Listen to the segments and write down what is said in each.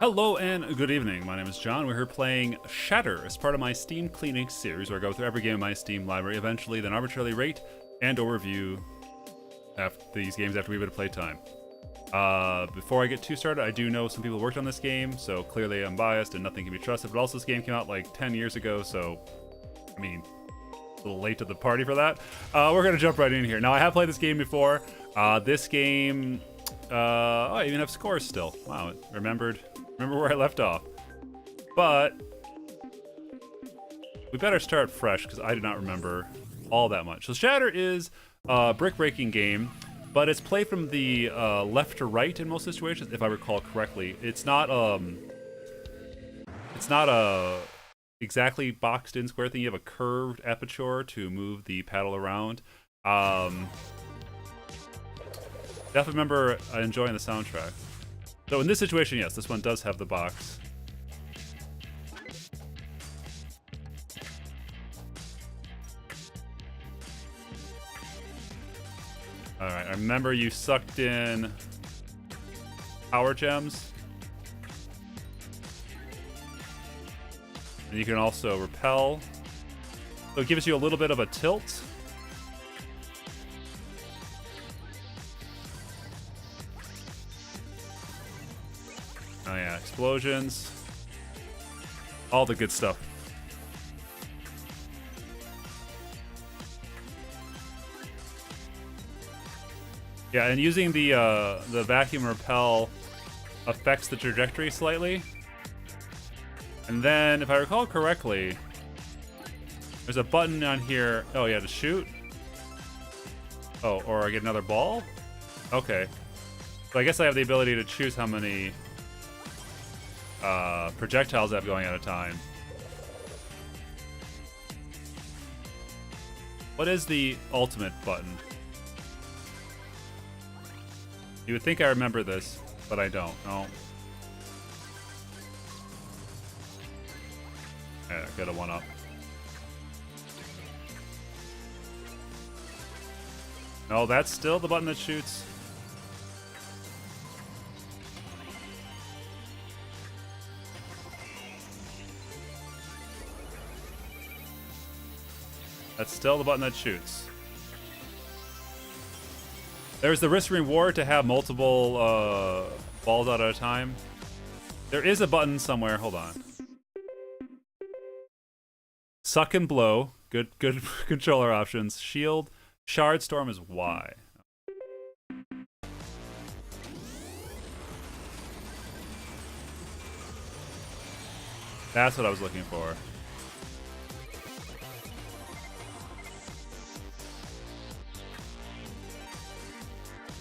Hello and good evening. My name is John. We're here playing Shatter as part of my Steam cleaning series, where I go through every game in my Steam library, eventually then arbitrarily rate and or review these games after we have a bit of playtime. Before I get too started, I do know some people worked on this game, so clearly I'm biased and nothing can be trusted, but also this game came out like 10 years ago, so, I mean, a little late to the party for that. We're going to jump right in here. Now, I have played this game before. This game, I even have scores still. Wow, remember where I left off. But we better start fresh because I do not remember all that much. So Shatter is a brick breaking game, but it's played from the left to right in most situations, if I recall correctly. It's not a exactly boxed in square thing. You have a curved aperture to move the paddle around. Definitely remember enjoying the soundtrack. So in this situation, yes, this one does have the box. Alright, I remember you sucked in power gems. And you can also repel. So it gives you a little bit of a tilt. Oh yeah, explosions. All the good stuff. Yeah, and using the vacuum repel affects the trajectory slightly. And then, if I recall correctly, there's a button on here. Oh yeah, to shoot. Oh, or I get another ball? Okay. So I guess I have the ability to choose how many projectiles I have going at a time. What is the ultimate button? You would think I remember this, but I don't. No. Yeah, got a one up. No, that's still the button that shoots. That's still the button that shoots. There's the risk reward to have multiple balls out at a time. There is a button somewhere. Hold on. Suck and blow. Good controller options. Shield. Shard storm is Y. That's what I was looking for.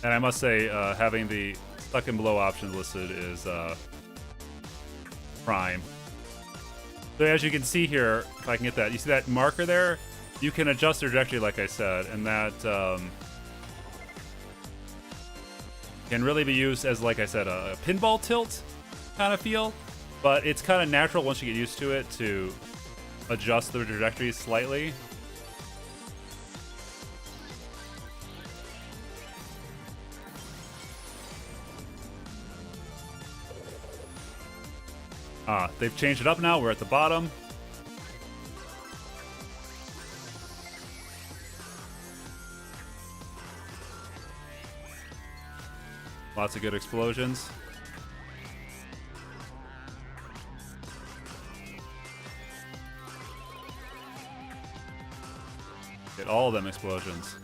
And I must say, having the suck and blow option listed is prime. So as you can see here, if I can get that, you see that marker there? You can adjust the trajectory, like I said, and that can really be used as, like I said, a pinball tilt kind of feel. But it's kind of natural once you get used to it to adjust the trajectory slightly. They've changed it up now. We're at the bottom. Lots of good explosions. Get all of them explosions.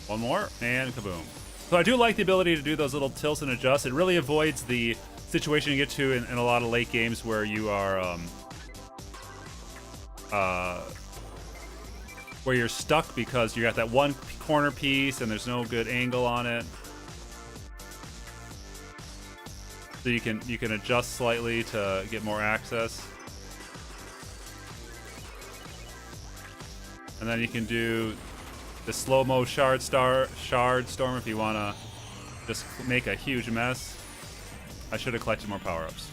One more, and kaboom. So I do like the ability to do those little tilts and adjusts. It really avoids the situation you get to in a lot of late games where you are, where you're stuck because you got that one corner piece and there's no good angle on it. So you can adjust slightly to get more access. And then you can do the slow-mo shard storm if you want to just make a huge mess. I should have collected more power-ups.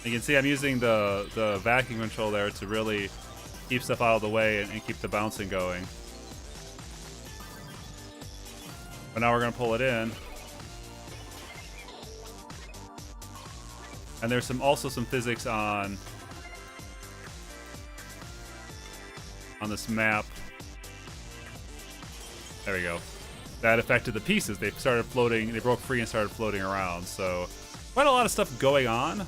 You can see I'm using the vacuum control there to really keep stuff out of the way and keep the bouncing going. But now we're gonna pull it in. And there's also some physics on this map. There we go. That affected the pieces. They started floating, they broke free and started floating around. So quite a lot of stuff going on.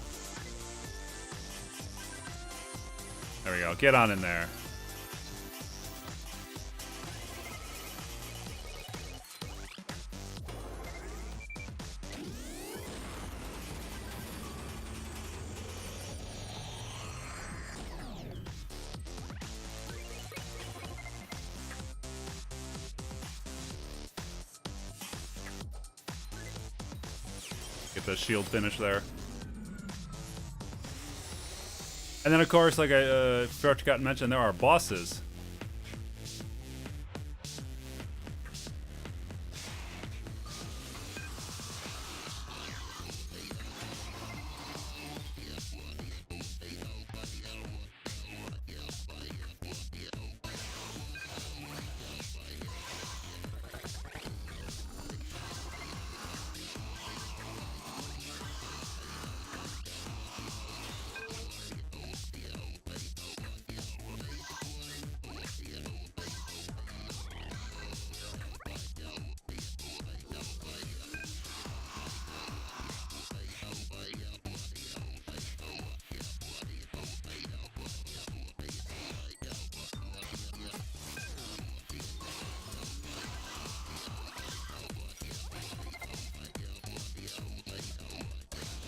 There we go. Get on in there. Get the shield finish there. And then, of course, like I forgot to mention, there are bosses.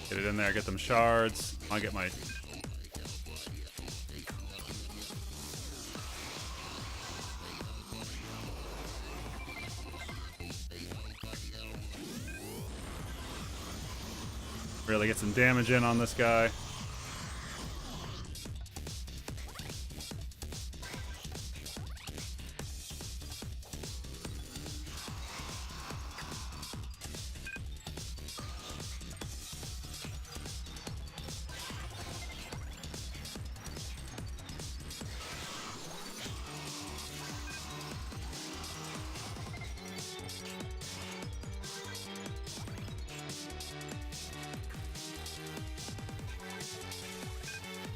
Get it in there, get them shards. I'll get my... Really get some damage in on this guy.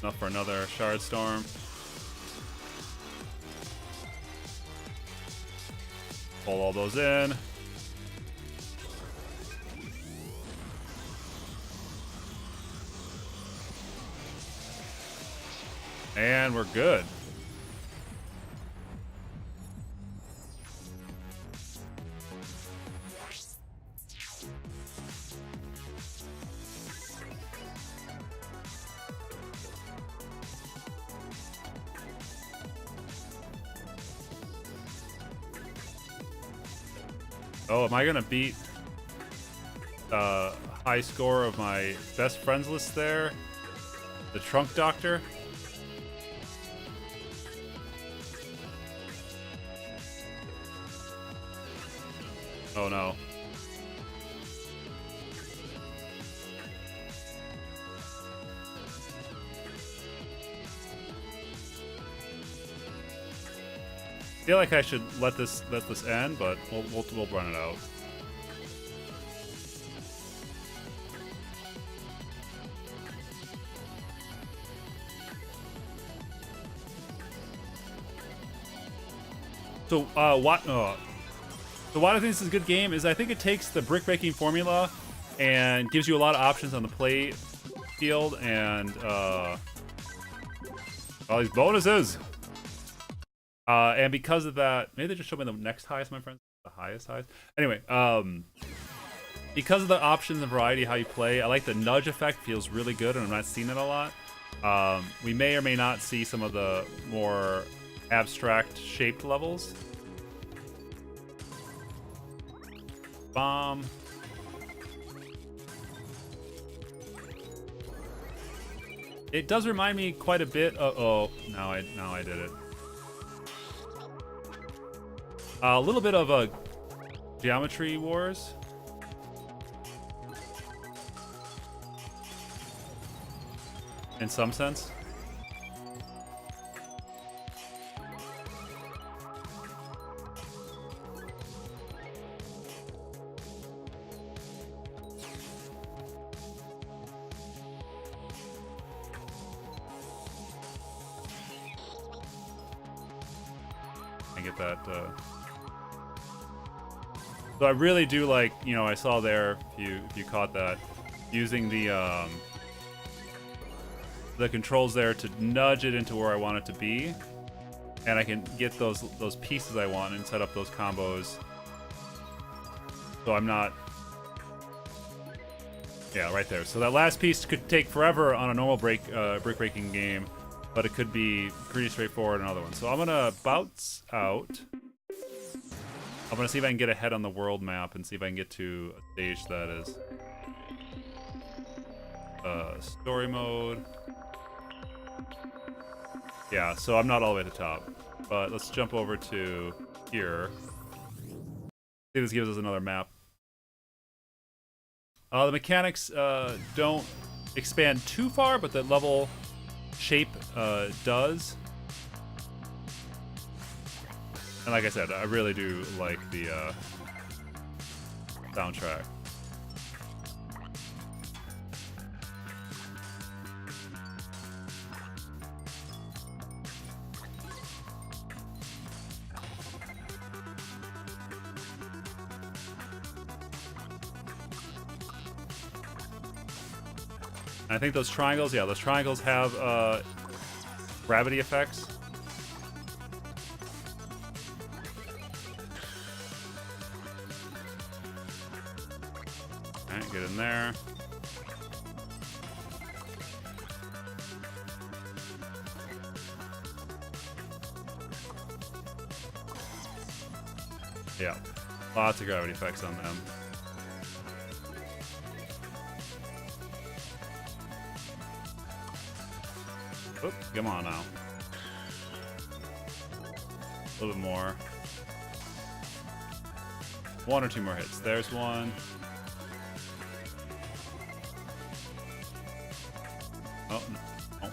Enough for another shard storm. Pull all those in. And we're good. Oh, am I gonna beat high score of my best friends list there? The Trunk Doctor? Oh no. I feel like I should let this end, but we'll run it out. So so why I think this is a good game is I think it takes the brick breaking formula and gives you a lot of options on the play field and all these bonuses. And because of that, maybe they just showed me the next highest, my friends. The highest. Anyway, because of the options and variety of how you play, I like the nudge effect. Feels really good, and I'm not seeing it a lot. We may or may not see some of the more abstract shaped levels. Bomb. It does remind me quite a bit of... Oh, now I did it. A little bit of a Geometry Wars. in some sense. I get that. So I really do like, you know, I saw there, if you caught that, using the controls there to nudge it into where I want it to be, and I can get those pieces I want and set up those combos. So I'm not, yeah, right there. So that last piece could take forever on a normal brick breaking game, but it could be pretty straightforward in another one. So I'm gonna bounce out. I'm gonna see if I can get ahead on the world map and see if I can get to a stage that is story mode. Yeah, so I'm not all the way at the top, but let's jump over to here. See if this gives us another map. The mechanics don't expand too far, but the level shape does. And like I said, I really do like the soundtrack. And I think those triangles, yeah, those triangles have gravity effects. Alright, get in there. Yeah, lots of gravity effects on them. Oop, come on now. A little bit more. One or two more hits. There's one. Oh, no. Oh.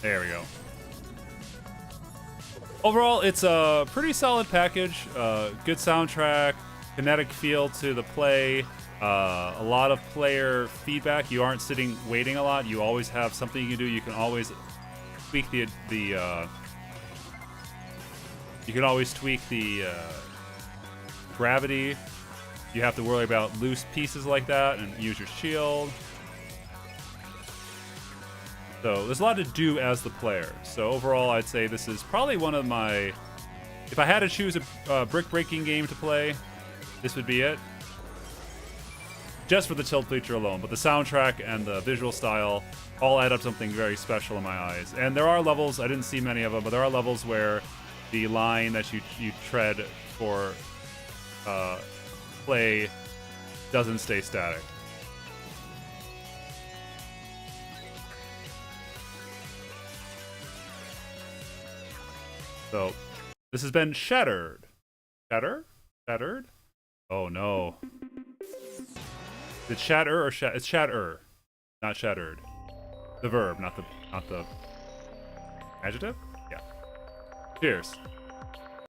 There we go. Overall, it's a pretty solid package. Good soundtrack, kinetic feel to the play, a lot of player feedback. You aren't sitting waiting a lot. You always have something you can do. You can always tweak the gravity. You have to worry about loose pieces like that and use your shield. So there's a lot to do as the player. So overall, I'd say this is probably one of my... If I had to choose a brick-breaking game to play, this would be it. Just for the tilt feature alone. But the soundtrack and the visual style all add up something very special in my eyes. And there are levels, I didn't see many of them, but there are levels where the line that you tread for play doesn't stay static. So, this has been Shattered. Shatter? Shattered? Oh no. Is it shatter or it's shatter, not shattered. The verb, not the adjective? Yeah. Cheers.